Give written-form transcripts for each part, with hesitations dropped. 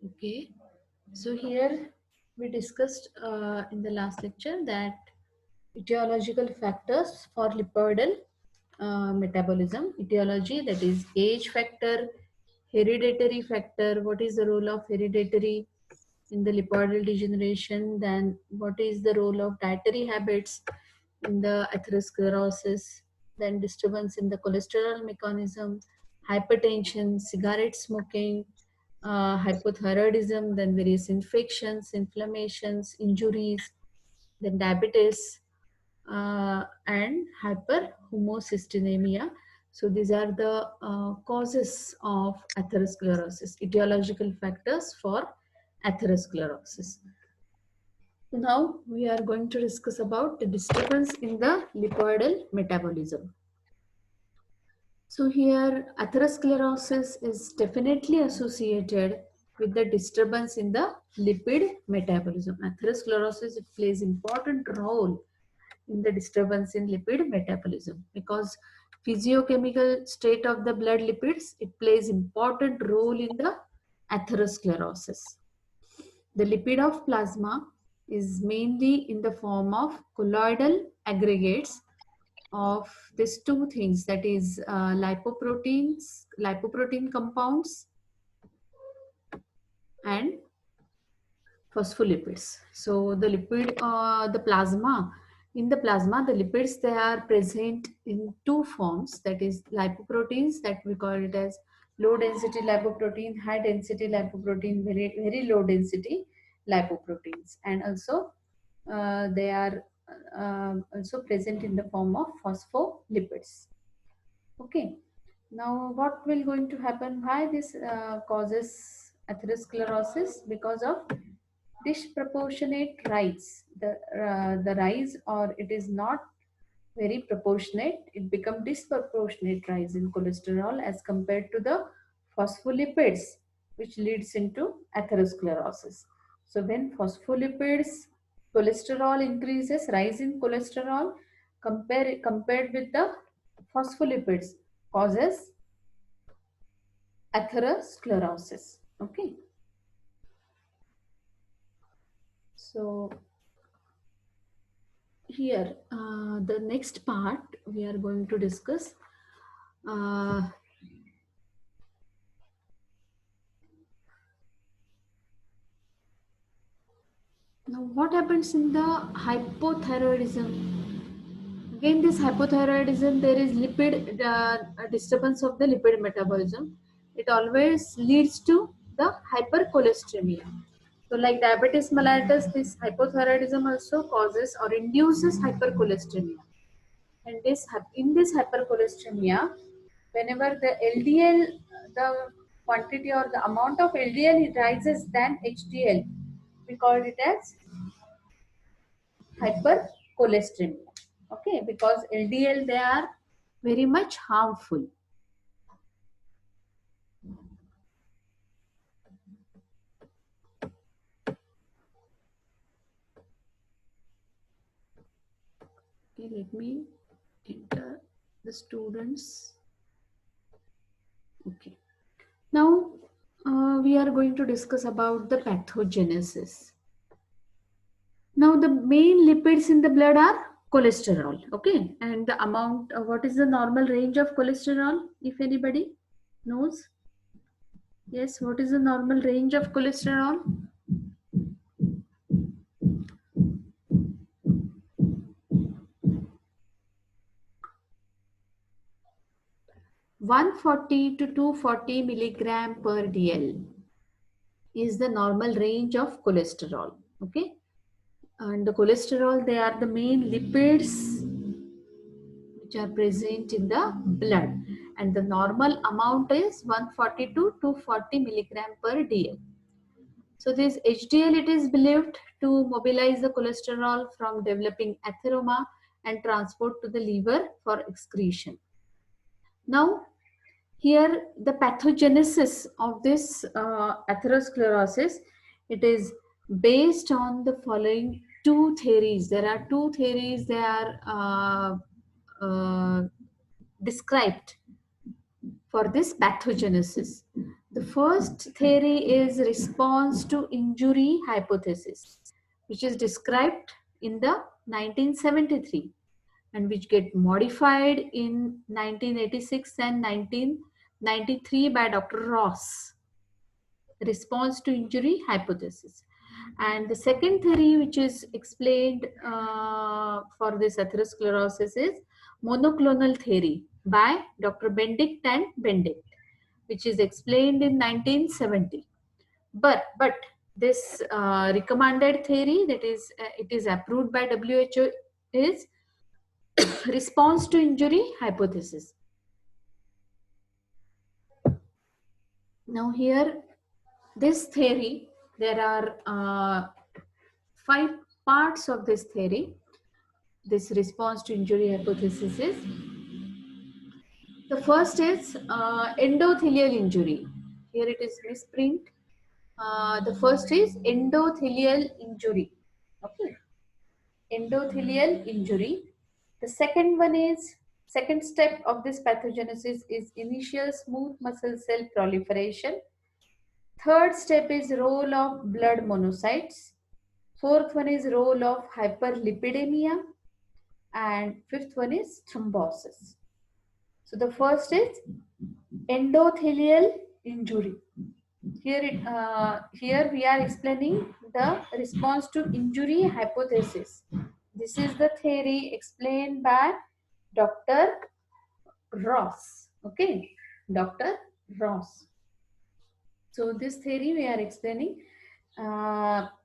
Okay, so here we discussed in the last lecture that etiological factors for lipidal metabolism. Etiology, that is age factor, hereditary factor, what is the role of hereditary in the lipidal degeneration, then what is the role of dietary habits in the atherosclerosis, then disturbance in the cholesterol mechanism, hypertension, cigarette smoking, hypothyroidism, then various infections, inflammations, injuries, then diabetes, and hyperhomocystinemia. So these are the causes of atherosclerosis, etiological factors for atherosclerosis. Now we are going to discuss about the disturbance in the lipidal metabolism. So here atherosclerosis is definitely associated with the disturbance in the lipid metabolism. Atherosclerosis, it plays important role in the disturbance in lipid metabolism because physiochemical state of the blood lipids, it plays important role in the atherosclerosis. The lipid of plasma is mainly in the form of colloidal aggregates of these two things, that is lipoprotein compounds and phospholipids. So the plasma, the lipids, they are present in two forms, that is lipoproteins, that we call it as low density lipoprotein, high density lipoprotein, very, very low density lipoproteins. And also they are also present in the form of phospholipids. Okay. Now, what will going to happen? Why this causes atherosclerosis? Because of disproportionate rise. The rise, or it is not very proportionate. It become disproportionate rise in cholesterol as compared to the phospholipids, which leads into atherosclerosis. So when phospholipids, cholesterol increases, rise in cholesterol compared with the phospholipids causes atherosclerosis. Okay. So here, the next part we are going to discuss. Uh, Now, what happens in the hypothyroidism? Again, this hypothyroidism, there is lipid disturbance of the lipid metabolism. It always leads to the hypercholesteremia. So, like diabetes mellitus, this hypothyroidism also causes or induces hypercholesteremia. And in this hypercholesteremia, whenever the LDL, the quantity or the amount of LDL rises than HDL, we call it as hypercholesteremia. Okay, because LDL, they are very much harmful. Okay, let me enter the students. Okay, now we are going to discuss about the pathogenesis. Now the main lipids in the blood are cholesterol. Okay, and the amount, what is the normal range of cholesterol, if anybody knows? Yes, what is the normal range of cholesterol? 140 to 240 milligram per dl is the normal range of cholesterol. Okay, and the cholesterol, they are the main lipids which are present in the blood, and the normal amount is 140 to 240 milligram per dl. So this HDL, it is believed to mobilize the cholesterol from developing atheroma and transport to the liver for excretion. Now, here the pathogenesis of this atherosclerosis, it is based on the following two theories. There are two theories, they are described for this pathogenesis. The first theory is response to injury hypothesis, which is described in the 1973 and which get modified in 1986 and 1993 by Dr. Ross. Response to injury hypothesis. And the second theory which is explained for this atherosclerosis is monoclonal theory by Dr. Benedict and Benedict, which is explained in 1970. But this recommended theory, that is it is approved by WHO, is response to injury hypothesis. Now here, this theory, there are 5 parts of this theory. This response to injury hypothesis is, the first is endothelial injury. Here it is misprint. The first is endothelial injury. Okay, endothelial injury. The second one is, second step of this pathogenesis is initial smooth muscle cell proliferation. Third step is role of blood monocytes. Fourth one is role of hyperlipidemia. And fifth one is thrombosis. So the first is endothelial injury. Here we are explaining the response to injury hypothesis. This is the theory explained by Dr. Ross. Okay, Dr. Ross. So this theory we are explaining.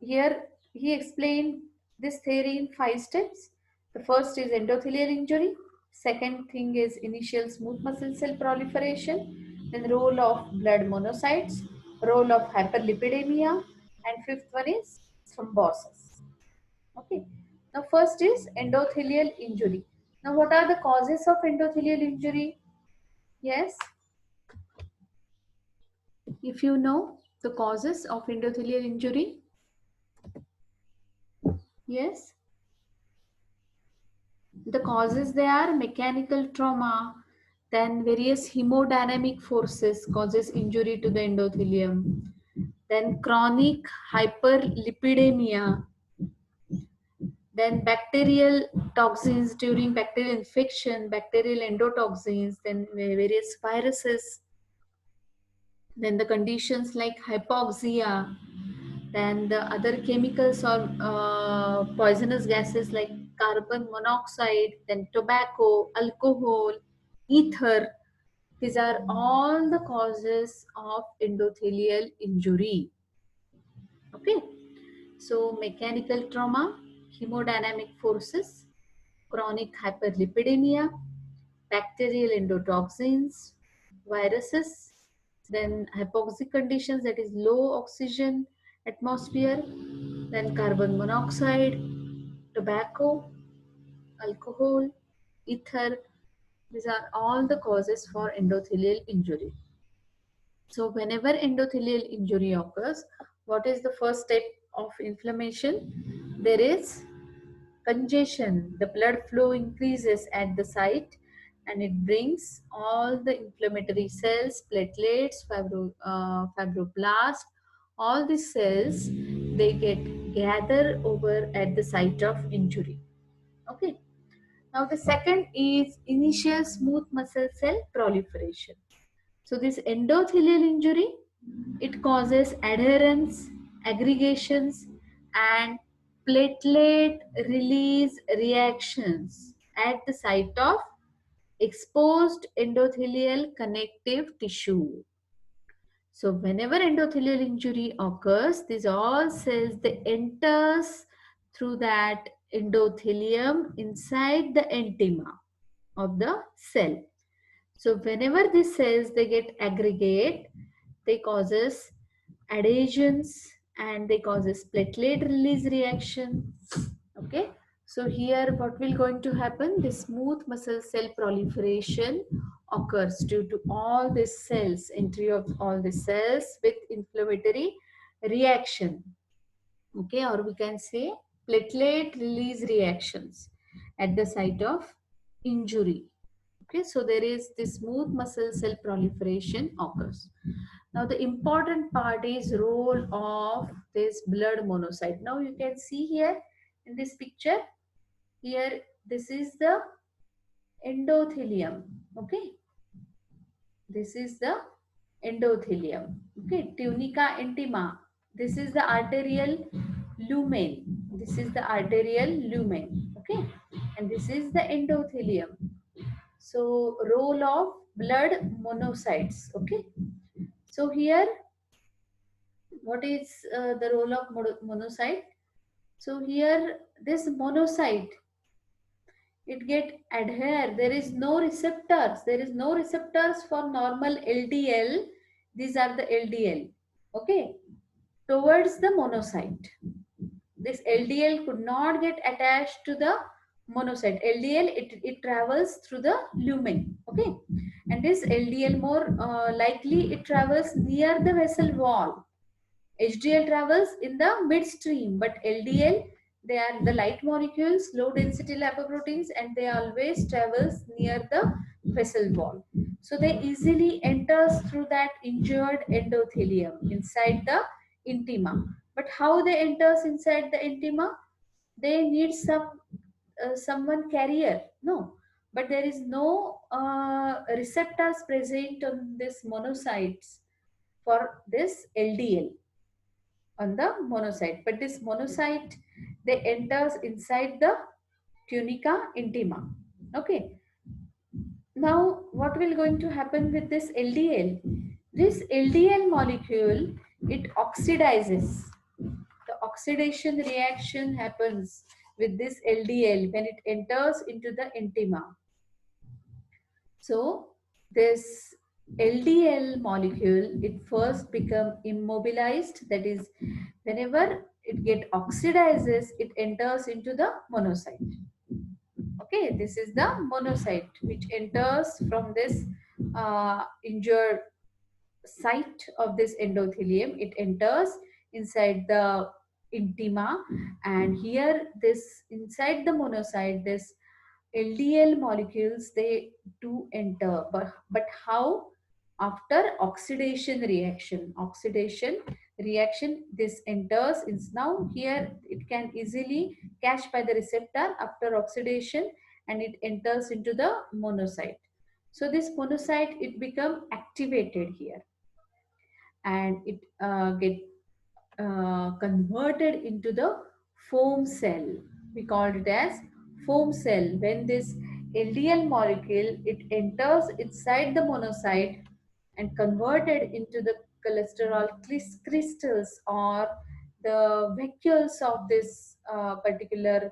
Here he explained this theory in 5 steps. The first is endothelial injury. Second thing is initial smooth muscle cell proliferation. Then role of blood monocytes, role of hyperlipidemia, and fifth one is thrombosis. Okay. Now first is endothelial injury. Now what are the causes of endothelial injury? Yes. If you know the causes of endothelial injury. Yes. The causes, they are mechanical trauma, then various hemodynamic forces causes injury to the endothelium, then chronic hyperlipidemia, then bacterial toxins during bacterial infection, bacterial endotoxins, then various viruses, then the conditions like hypoxia, then the other chemicals or poisonous gases like carbon monoxide, then tobacco, alcohol, ether. These are all the causes of endothelial injury. Okay, so mechanical trauma, hemodynamic forces, chronic hyperlipidemia, bacterial endotoxins, viruses, then hypoxic conditions, that is low oxygen atmosphere, then carbon monoxide, tobacco, alcohol, ether. These are all the causes for endothelial injury. So whenever endothelial injury occurs, what is the first step of inflammation? There is congestion. The blood flow increases at the site and it brings all the inflammatory cells, platelets, fibroblasts, all these cells, they get gather over at the site of injury. Okay. Now the second is initial smooth muscle cell proliferation. So this endothelial injury, it causes adherence, aggregations, and platelet release reactions at the site of exposed endothelial connective tissue. So whenever endothelial injury occurs, these all cells, they enters through that endothelium inside the intima of the cell. So whenever these cells, they get aggregate, they causes adhesions and they causes platelet release reaction. Okay, so here what will going to happen, the smooth muscle cell proliferation occurs due to all these cells, entry of all the cells with inflammatory reaction. Okay, or we can say platelet release reactions at the site of injury. Okay, so there is this smooth muscle cell proliferation occurs. Now the important part is role of this blood monocyte. Now you can see here in this picture, here this is the endothelium. Okay, this is the endothelium. Okay, tunica intima. This is the arterial lumen. This is the arterial lumen. Okay, and this is the endothelium. So role of blood monocytes. Okay, so here what is the role of monocyte? So here this monocyte, it get adhere. There is no receptors. There is no receptors for normal LDL. These are the LDL. Okay, towards the monocyte. This LDL could not get attached to the monocyte. LDL, it travels through the lumen. Okay, and this LDL more likely it travels near the vessel wall. HDL travels in the midstream, but LDL, they are the light molecules, low density lipoproteins, and they always travels near the vessel wall. So they easily enters through that injured endothelium inside the intima. But how they enters inside the intima? They need someone carrier. No, but there is no receptors present on this monocytes for this LDL on the monocyte, but this monocyte, they enters inside the tunica intima. Okay, now what will going to happen with this LDL? This LDL molecule, it oxidizes. The oxidation reaction happens with this LDL when it enters into the intima. So this LDL molecule, it first become immobilized. That is, whenever it get oxidizes, it enters into the monocyte. Okay, this is the monocyte which enters from this injured site of this endothelium. It enters inside the intima, and here this inside the monocyte, this LDL molecules, they do enter, but how? After oxidation reaction. Oxidation reaction, this enters. Is now here it can easily catch by the receptor after oxidation, and it enters into the monocyte. So this monocyte, it become activated here, and it get converted into the foam cell. We called it as foam cell. When this LDL molecule, it enters inside the monocyte and converted into the cholesterol crystals or the vacuoles of this particular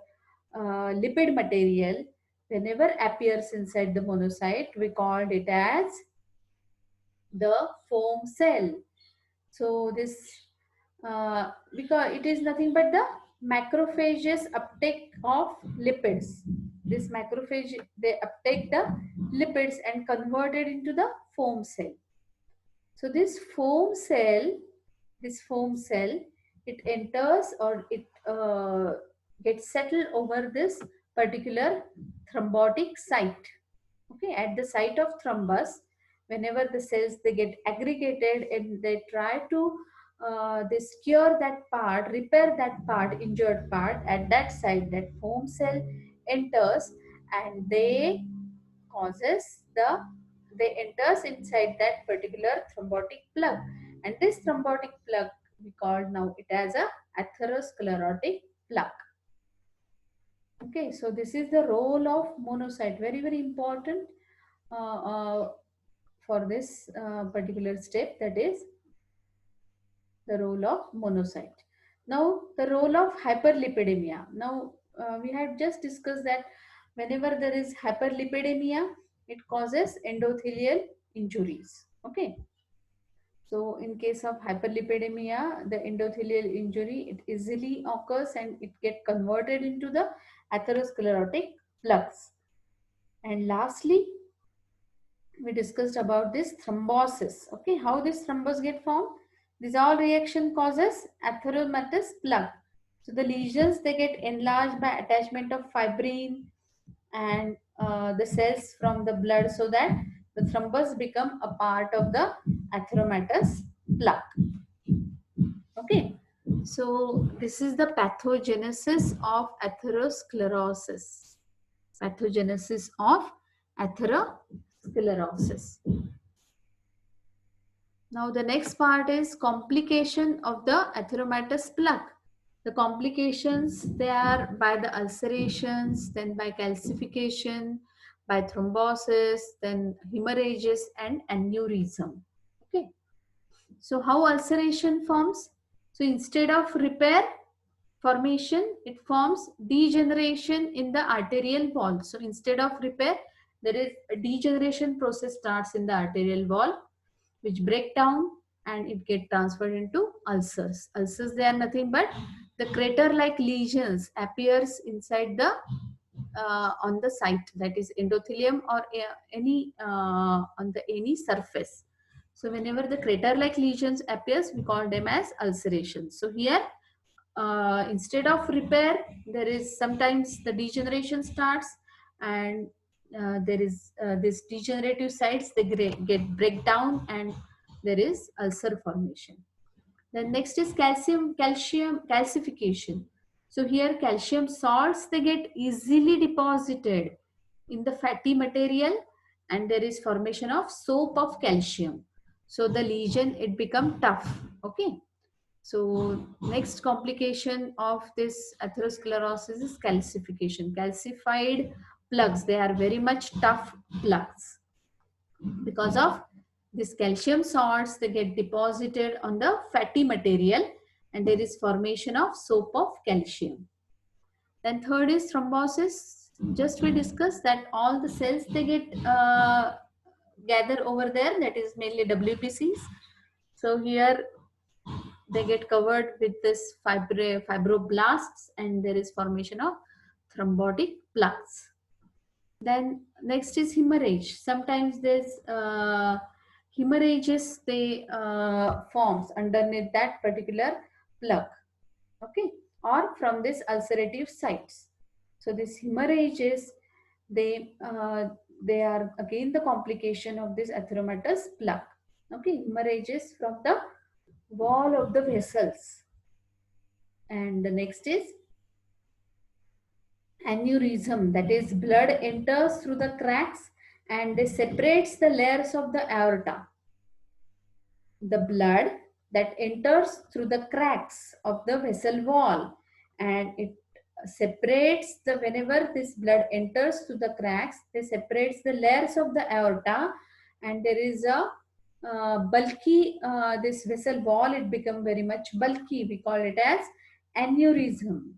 lipid material, whenever appears inside the monocyte, we called it as the foam cell. So this because it is nothing but the macrophages uptake of lipids. This macrophage, they uptake the lipids and convert it into the foam cell. So this foam cell, it enters or it gets settled over this particular thrombotic site. Okay, at the site of thrombus, whenever the cells, they get aggregated and they try to they cure that part, repair that part, injured part, at that site, that foam cell enters, and causes the they enters inside that particular thrombotic plug, and this thrombotic plug, we call now it as a atherosclerotic plaque. Okay, so this is the role of monocyte, very very important uh, uh, for this particular step, that is the role of monocyte. Now the role of hyperlipidemia. Now we had just discussed that whenever there is hyperlipidemia, it causes endothelial injuries. Okay, so in case of hyperlipidemia, the endothelial injury, it easily occurs and it get converted into the atherosclerotic plaques. And lastly, we discussed about this thrombosis. Okay, how this thrombus get formed? This all reaction causes atheromatous plaque. So the lesions, they get enlarged by attachment of fibrin and the cells from the blood, so that the thrombus become a part of the atheromatous plaque. Okay, so this is the pathogenesis of atherosclerosis. Pathogenesis of atherosclerosis. Now the next part is complication of the atheromatous plaque. The complications, they are by the ulcerations, then by calcification, by thrombosis, then hemorrhages and aneurysm. Okay. So how ulceration forms? So instead of repair formation, it forms degeneration in the arterial wall. So instead of repair, there is a degeneration process starts in the arterial wall, which break down and it get transferred into ulcers. Ulcers, they are nothing but the crater-like lesions appears inside the on the site, that is endothelium or any on the any surface. So whenever the crater-like lesions appears, we call them as ulcerations. So here, instead of repair, there is sometimes the degeneration starts, and there is this degenerative sites, they get break down and there is ulcer formation. Then next is calcium calcification. So here calcium salts, they get easily deposited in the fatty material and there is formation of soap of calcium. So the lesion, it become tough. Okay. So next complication of this atherosclerosis is calcification. Calcified plugs, they are very much tough plugs. Because of this calcium salts, they get deposited on the fatty material and there is formation of soap of calcium. Then third is thrombosis. Just we discussed that all the cells, they get gather over there, that is mainly WBCs. So here they get covered with this fibroblasts and there is formation of thrombotic plaques. Then next is hemorrhage. Sometimes there's hemorrhages, they forms underneath that particular plug, okay, or from this ulcerative sites. So this hemorrhages, they are again the complication of this atheromatous plaque. Okay, hemorrhages from the wall of the vessels. And the next is aneurysm, that is blood enters through the cracks and separates the layers of the aorta. The blood that enters through the cracks of the vessel wall and it separates the, whenever this blood enters through the cracks, it separates the layers of the aorta and there is a bulky, this vessel wall, it become very much bulky. We call it as aneurysm.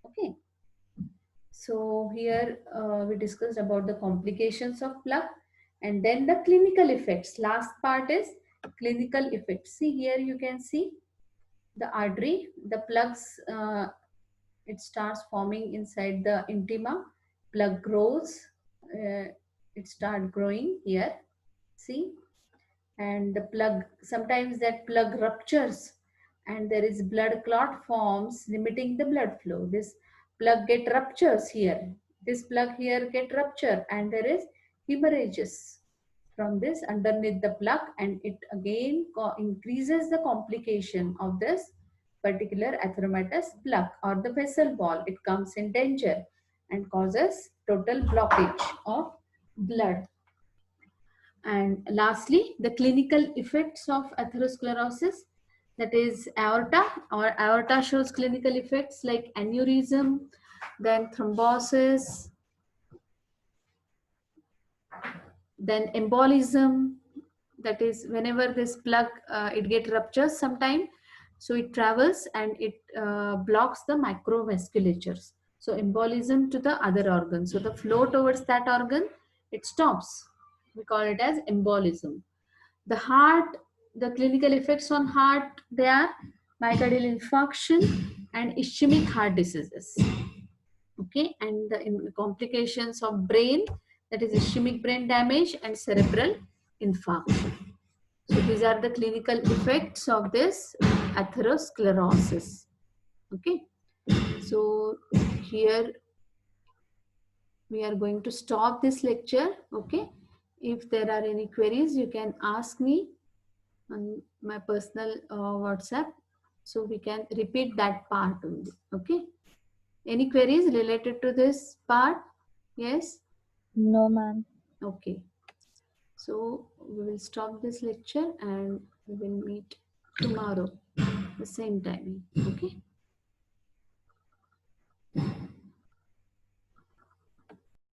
Okay. So here we discussed about the complications of plaque and then the clinical effects. Last part is clinical effects. See here you can see the artery, the plugs, it starts forming inside the intima. Plug grows, it start growing here. See, and the plug, sometimes that plug ruptures and there is blood clot forms limiting the blood flow. This plug get ruptures here, this plug here get rupture and there is hemorrhages from this underneath the plug and it again increases the complication of this particular atheromatous plug or the vessel wall. It comes in danger and causes total blockage of blood. And lastly, the clinical effects of atherosclerosis, that is aorta, or aorta shows clinical effects like aneurysm, then thrombosis, then embolism, that is whenever this plug, it get ruptures sometime, so it travels and it blocks the microvasculatures. So embolism to the other organ. So the flow towards that organ, it stops. We call it as embolism. The heart, the clinical effects on heart, they are myocardial infarction and ischemic heart diseases. Okay, and the complications of brain, that is ischemic brain damage and cerebral infarction. So these are the clinical effects of this atherosclerosis. Okay, so here we are going to stop this lecture. Okay, if there are any queries, you can ask me. on my personal WhatsApp, so we can repeat that part only. Okay. Any queries related to this part? Yes. No, ma'am. Okay. So we will stop this lecture and we will meet tomorrow the same timing. Okay.